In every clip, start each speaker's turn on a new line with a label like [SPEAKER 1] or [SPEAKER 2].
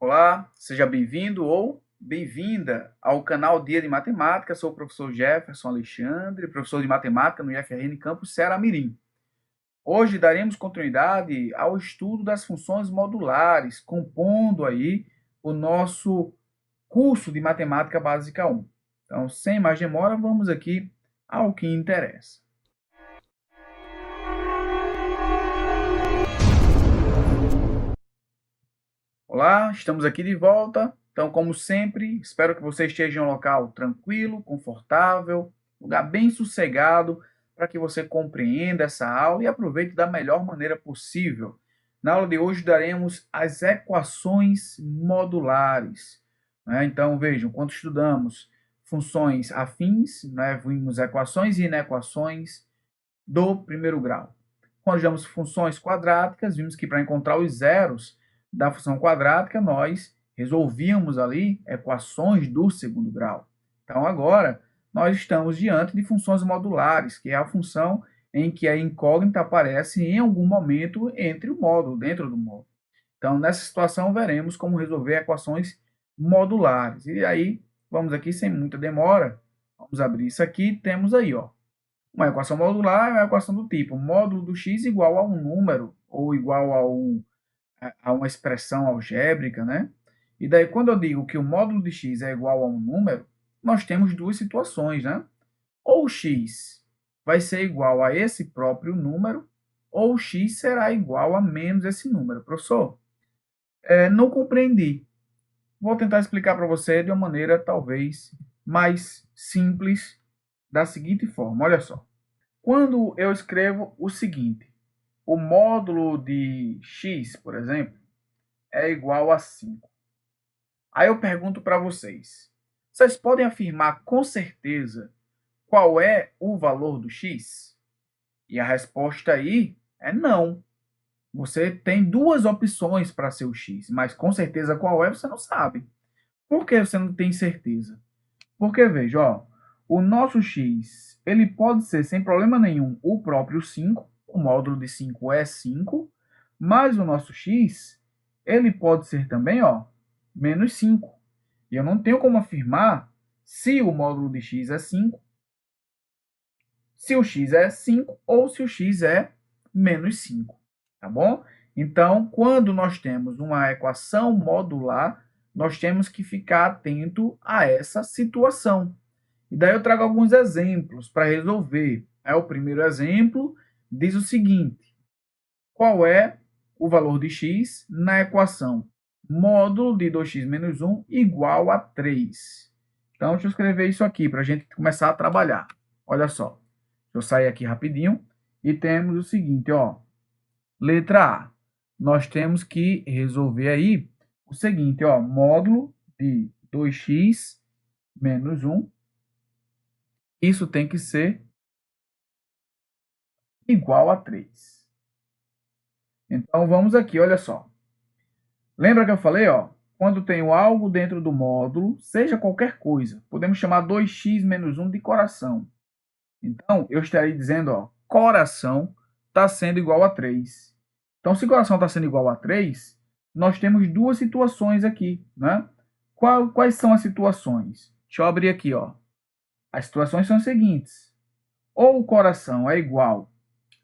[SPEAKER 1] Olá, seja bem-vindo ou bem-vinda ao canal Dia de Matemática. Sou o professor Jefferson Alexandre, professor de matemática no IFRN Campus Ceará Mirim. Hoje daremos continuidade ao estudo das funções modulares, compondo aí o nosso curso de Matemática Básica 1. Então, sem mais demora, vamos aqui ao que interessa. Olá, estamos aqui de volta. Então, como sempre, espero que você esteja em um local tranquilo, confortável, lugar bem sossegado, para que você compreenda essa aula e aproveite da melhor maneira possível. Na aula de hoje daremos as equações modulares, né? Então, vejam, quando estudamos funções afins, né, vimos equações e inequações do primeiro grau. Quando usamos funções quadráticas, vimos que para encontrar os zeros da função quadrática, nós resolvíamos ali equações do segundo grau. Então, agora, nós estamos diante de funções modulares, que é a função em que a incógnita aparece em algum momento entre o módulo, dentro do módulo. Então, nessa situação, veremos como resolver equações modulares. E aí, vamos aqui, sem muita demora, vamos abrir isso aqui, temos aí, ó, uma equação modular é uma equação do tipo módulo do x igual a um número ou igual a uma expressão algébrica, né? E daí, quando eu digo que o módulo de x é igual a um número, nós temos duas situações, né? Ou x vai ser igual a esse próprio número, ou x será igual a menos esse número. Professor, não compreendi. Vou tentar explicar para você de uma maneira talvez mais simples, da seguinte forma. Olha só. Quando eu escrevo o seguinte, o módulo de x, por exemplo, é igual a 5. Aí eu pergunto para vocês, vocês podem afirmar com certeza qual é o valor do x? E a resposta aí é não. Você tem duas opções para ser o x, mas com certeza qual é você não sabe. Por que você não tem certeza? Porque, veja, ó, o nosso x, ele pode ser, sem problema nenhum, o próprio 5, o módulo de 5 é 5, mas o nosso x, ele pode ser também, ó, menos 5. E eu não tenho como afirmar se o módulo de x é 5, se o x é 5 ou se o x é menos 5, tá bom? Então, quando nós temos uma equação modular, nós temos que ficar atento a essa situação. E daí eu trago alguns exemplos para resolver. O primeiro exemplo diz o seguinte: qual é o valor de x na equação módulo de 2x menos 1 igual a 3? Então, deixa eu escrever isso aqui para a gente começar a trabalhar. Olha só. Deixa eu sair aqui rapidinho. E temos o seguinte, ó. Letra A. Nós temos que resolver aí o seguinte, ó. Módulo de 2x menos 1. Isso tem que ser igual a 3. Então, vamos aqui, olha só. Lembra que eu falei, ó, quando tenho algo dentro do módulo, seja qualquer coisa, podemos chamar 2x menos 1 de coração. Então, eu estaria dizendo, ó, coração está sendo igual a 3. Então, se coração está sendo igual a 3, nós temos duas situações aqui, né? Quais são as situações? Deixa eu abrir aqui, ó. As situações são as seguintes. Ou o coração é igual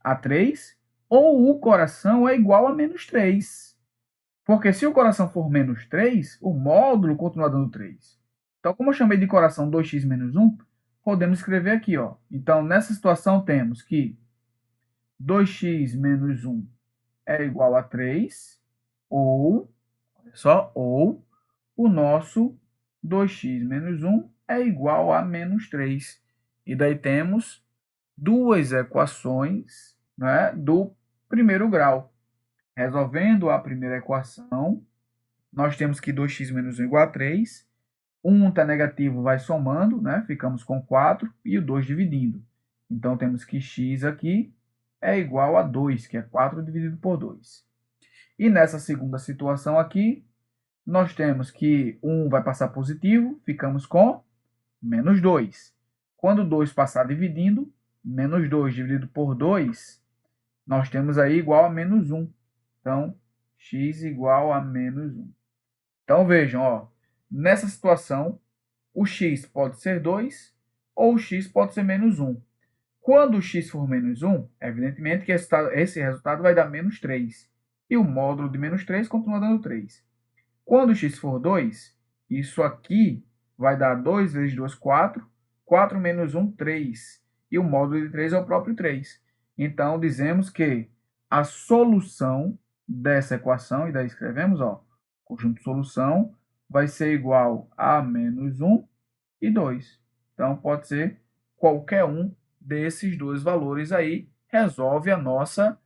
[SPEAKER 1] a 3, ou o coração é igual a menos 3. Porque se o coração for menos 3, o módulo continua dando 3. Então, como eu chamei de coração 2x menos 1, podemos escrever aqui, ó. Então, nessa situação, temos que 2x menos 1 é igual a 3, ou, olha só, ou o nosso 2x menos 1 é igual a menos 3. E daí temos duas equações, né, do primeiro grau. Resolvendo a primeira equação, nós temos que 2x menos 1 igual a 3. 1 está negativo, vai somando, né? Ficamos com 4 e o 2 dividindo. Então, temos que x aqui é igual a 2, que é 4 dividido por 2. E nessa segunda situação aqui, nós temos que 1 vai passar positivo, ficamos com menos 2. Quando 2 passar dividindo, menos 2 dividido por 2, nós temos aí igual a menos 1. Então, x igual a menos 1. Então vejam, ó, nessa situação, o x pode ser 2 ou o x pode ser menos 1. Quando o x for menos 1, evidentemente que esse resultado vai dar menos 3. E o módulo de menos 3 continua dando 3. Quando o x for 2, isso aqui vai dar 2 vezes 2, 4. 4 menos 1, 3. E o módulo de 3 é o próprio 3. Então, dizemos que a solução dessa equação, e daí escrevemos, ó, conjunto de solução, vai ser igual a menos 1 e 2. Então, pode ser qualquer um desses dois valores aí, resolve a nossa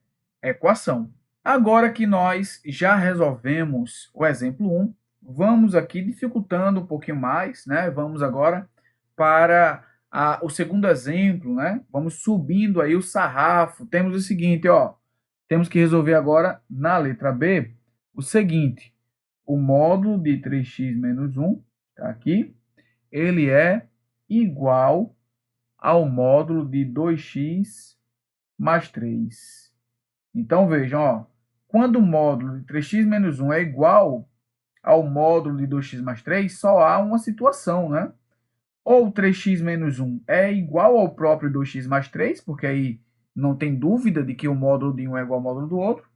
[SPEAKER 1] equação. Agora que nós já resolvemos o exemplo 1, vamos aqui dificultando um pouquinho mais, né? Vamos agora para o segundo exemplo, né? Vamos subindo aí o sarrafo. Temos o seguinte, ó. Temos que resolver agora, na letra B, o seguinte. O módulo de 3x menos 1, tá aqui, ele é igual ao módulo de 2x mais 3. Então, vejam, ó, quando o módulo de 3x menos 1 é igual ao módulo de 2x mais 3, só há uma situação, né? Ou 3x menos 1 é igual ao próprio 2x mais 3, porque aí não tem dúvida de que o módulo de um é igual ao módulo do outro,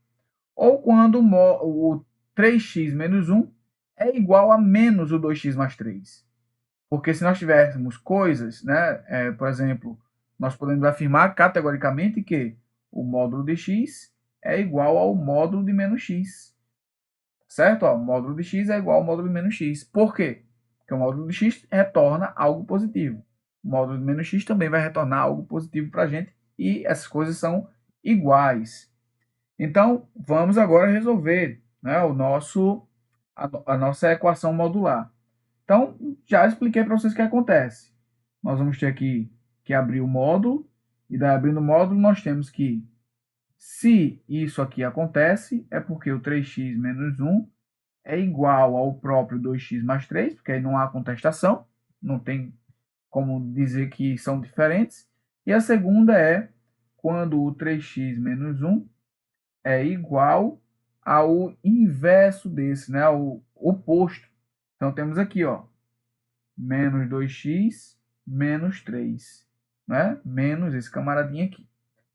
[SPEAKER 1] ou quando o 3x menos 1 é igual a menos o 2x mais 3. Porque se nós tivéssemos coisas, né, por exemplo, nós podemos afirmar categoricamente que o módulo de x é igual ao módulo de menos x. Certo? Ó, o módulo de x é igual ao módulo de menos x. Por quê? Porque o módulo de x retorna algo positivo. O módulo de menos x também vai retornar algo positivo para a gente e essas coisas são iguais. Então, vamos agora resolver, né, a nossa equação modular. Então, já expliquei para vocês o que acontece. Nós vamos ter aqui que abrir o módulo, e daí abrindo o módulo nós temos que, se isso aqui acontece, é porque o 3x menos 1 é igual ao próprio 2x mais 3, porque aí não há contestação, não tem como dizer que são diferentes. E a segunda é quando o 3x menos 1 é igual ao inverso desse, né, ao oposto. Então, temos aqui, ó, menos 2x menos 3, né? Menos esse camaradinho aqui.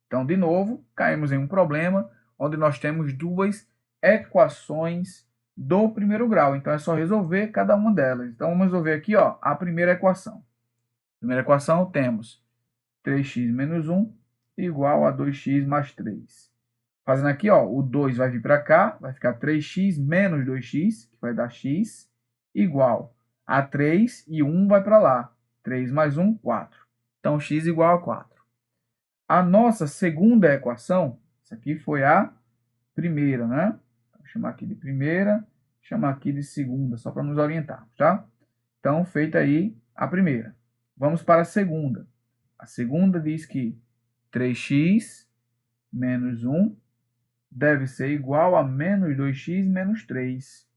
[SPEAKER 1] Então, de novo, caímos em um problema onde nós temos duas equações do primeiro grau. Então, é só resolver cada uma delas. Então, vamos resolver aqui, ó, a primeira equação. Primeira equação, temos 3x menos 1 igual a 2x mais 3. Fazendo aqui, ó, o 2 vai vir para cá, vai ficar 3x menos 2x, que vai dar x, igual a 3 e 1 vai para lá. 3 mais 1, 4. Então, x igual a 4. A nossa segunda equação, essa aqui foi a primeira, né? Vou chamar aqui de primeira, chamar aqui de segunda, só para nos orientarmos, tá? Então, feita aí a primeira. Vamos para a segunda. A segunda diz que 3x menos 1 deve ser igual a menos 2x menos 3.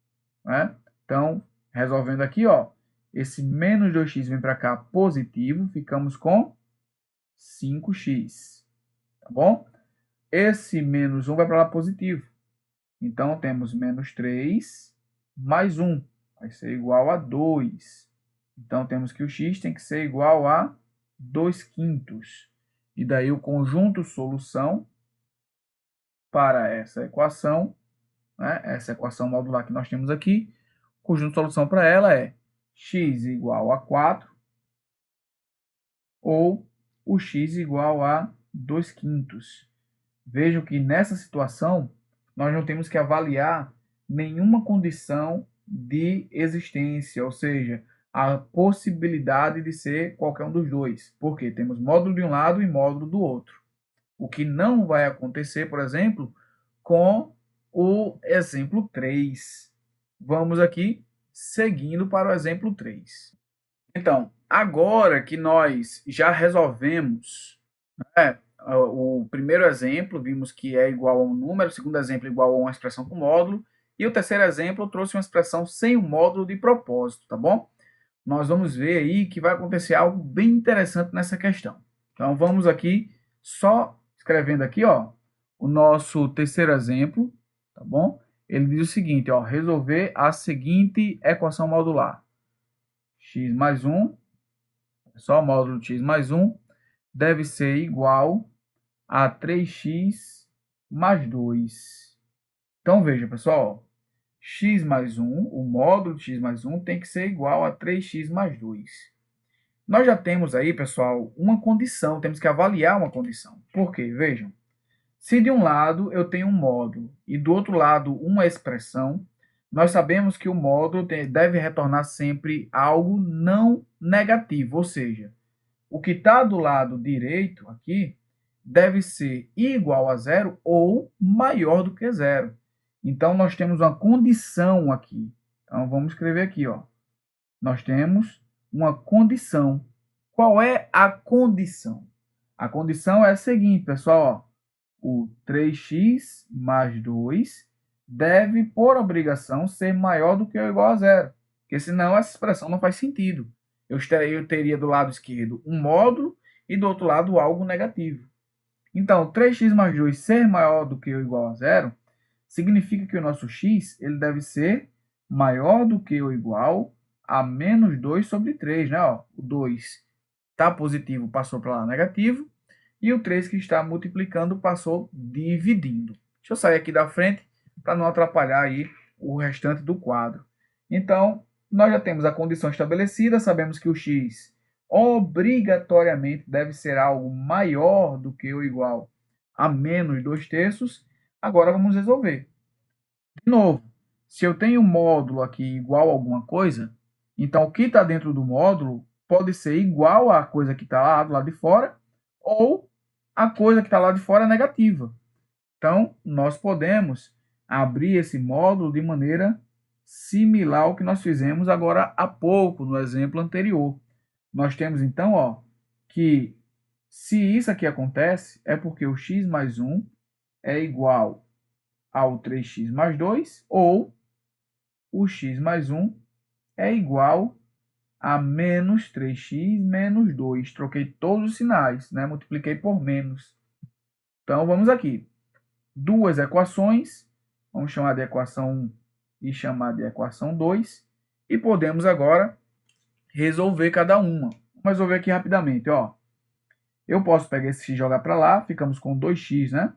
[SPEAKER 1] Né? Então, resolvendo aqui, ó, esse menos 2x vem para cá positivo, ficamos com 5x. Tá bom? Esse menos 1 vai para lá positivo. Então, temos menos 3 mais 1. Vai ser igual a 2. Então, temos que o x tem que ser igual a 2 quintos. E daí o conjunto solução para essa equação, né? Essa equação modular que nós temos aqui, o conjunto de solução para ela é x igual a 4 ou o x igual a 2 quintos. Vejam que nessa situação, nós não temos que avaliar nenhuma condição de existência, ou seja, a possibilidade de ser qualquer um dos dois, porque temos módulo de um lado e módulo do outro. O que não vai acontecer, por exemplo, com o exemplo 3. Vamos aqui seguindo para o exemplo 3. Então, agora que nós já resolvemos, né, o primeiro exemplo, vimos que é igual a um número, o segundo exemplo é igual a uma expressão com módulo, e o terceiro exemplo eu trouxe uma expressão sem o módulo de propósito, tá bom? Nós vamos ver aí que vai acontecer algo bem interessante nessa questão. Então, vamos aqui, só escrevendo aqui, ó, o nosso terceiro exemplo, tá bom? ele diz o seguinte, ó, resolver a seguinte equação modular. X mais 1, só o módulo de x mais 1, deve ser igual a 3x mais 2. Então, veja, pessoal, x mais 1, o módulo de x mais 1 tem que ser igual a 3x mais 2. Nós já temos aí, pessoal, uma condição, temos que avaliar uma condição. Por quê? Vejam, se de um lado eu tenho um módulo e do outro lado uma expressão, nós sabemos que o módulo deve retornar sempre algo não negativo, ou seja, o que está do lado direito aqui deve ser igual a zero ou maior do que zero. Então, nós temos uma condição aqui. Então, vamos escrever aqui, ó. Nós temos uma condição. Qual é a condição? A condição é a seguinte, pessoal, ó. O 3x mais 2 deve, por obrigação, ser maior do que ou igual a zero. Porque senão essa expressão não faz sentido. Eu teria do lado esquerdo um módulo e do outro lado algo negativo. Então, 3x mais 2 ser maior do que ou igual a zero significa que o nosso x ele deve ser maior do que ou igual a menos 2 sobre 3. Né? Ó, o 2 está positivo, passou para lá negativo. E o 3 que está multiplicando passou dividindo. Deixa eu sair aqui da frente para não atrapalhar aí o restante do quadro. Então, nós já temos a condição estabelecida, sabemos que o x obrigatoriamente deve ser algo maior do que ou igual a menos 2/3. Agora vamos resolver. De novo, se eu tenho um módulo aqui igual a alguma coisa, então o que está dentro do módulo pode ser igual à coisa que está lá do lado de fora, ou a coisa que está lá de fora é negativa. Então, nós podemos abrir esse módulo de maneira similar ao que nós fizemos agora há pouco, no exemplo anterior. Nós temos, então, ó, que se isso aqui acontece, é porque o x mais 1 é igual ao 3x mais 2, ou o x mais 1 é igual a menos 3x menos 2. Troquei todos os sinais, né? Multipliquei por menos. Então, vamos aqui. Duas equações, vamos chamar de equação 1 e chamar de equação 2, e podemos agora resolver cada uma. Vamos resolver aqui rapidamente, ó. Eu posso pegar esse x e jogar para lá, ficamos com 2x, né?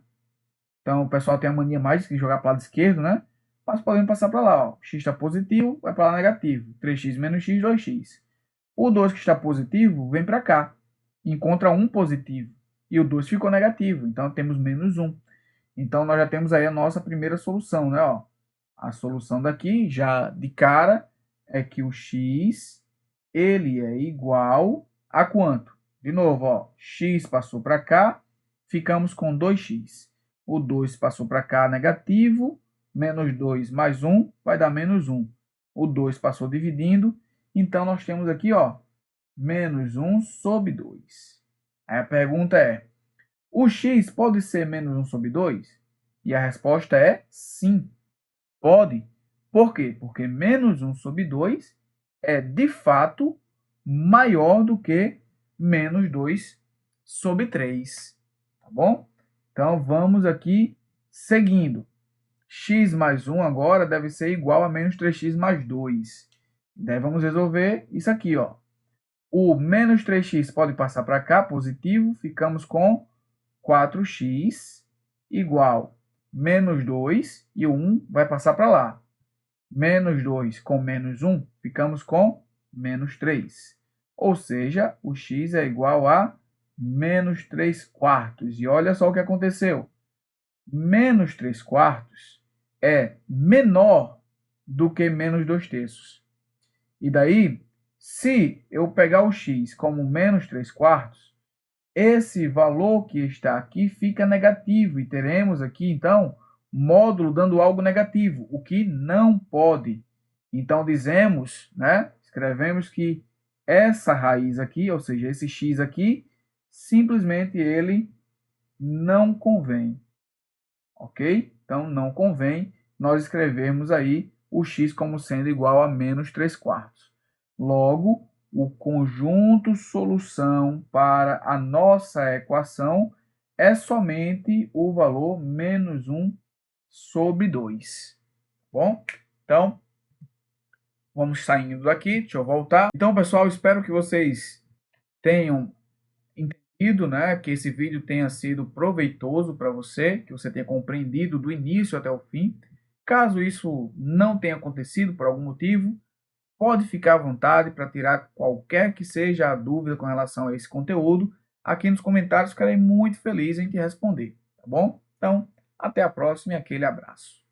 [SPEAKER 1] Então, o pessoal tem a mania mais de jogar para o lado esquerdo, né? Mas podemos passar para lá, ó. X está positivo, vai para lá negativo. 3x menos x, 2x. O 2 que está positivo, vem para cá. Encontra um positivo. E o 2 ficou negativo, então temos menos 1. Então, nós já temos aí a nossa primeira solução, né? Ó, a solução daqui, já de cara, é que o x, ele é igual a quanto? De novo, ó, x passou para cá, ficamos com 2x. O 2 passou para cá, negativo, menos 2 mais 1 vai dar menos 1. O 2 passou dividindo, então nós temos aqui, ó, menos 1 sobre 2. Aí a pergunta é, o x pode ser menos 1 sobre 2? E a resposta é sim, pode. Por quê? Porque menos 1 sobre 2 é, de fato, maior do que menos 2 sobre 3. Tá bom? Então, vamos aqui seguindo. X mais 1 agora deve ser igual a menos 3x mais 2. Daí vamos resolver isso aqui, ó. O menos 3x pode passar para cá, positivo, ficamos com 4x igual menos 2, e o 1 vai passar para lá. Menos 2 com menos 1, ficamos com menos 3. Ou seja, o x é igual a menos 3 quartos. E olha só o que aconteceu. Menos 3 quartos é menor do que menos 2/3. E daí, se eu pegar o x como menos 3 quartos, esse valor que está aqui fica negativo e teremos aqui, então, módulo dando algo negativo, o que não pode. Então, dizemos, né, escrevemos que essa raiz aqui, ou seja, esse x aqui, simplesmente ele não convém. Ok? Então, não convém nós escrevermos aí o x como sendo igual a menos 3 quartos. Logo, o conjunto solução para a nossa equação é somente o valor menos 1 sobre 2. bom? Então, vamos saindo daqui, deixa eu voltar. Então, pessoal, espero que vocês tenham entendido, né, que esse vídeo tenha sido proveitoso para você, que você tenha compreendido do início até o fim. Caso isso não tenha acontecido por algum motivo, pode ficar à vontade para tirar qualquer que seja a dúvida com relação a esse conteúdo. Aqui nos comentários ficarei muito feliz em te responder, tá bom? Então, até a próxima e aquele abraço.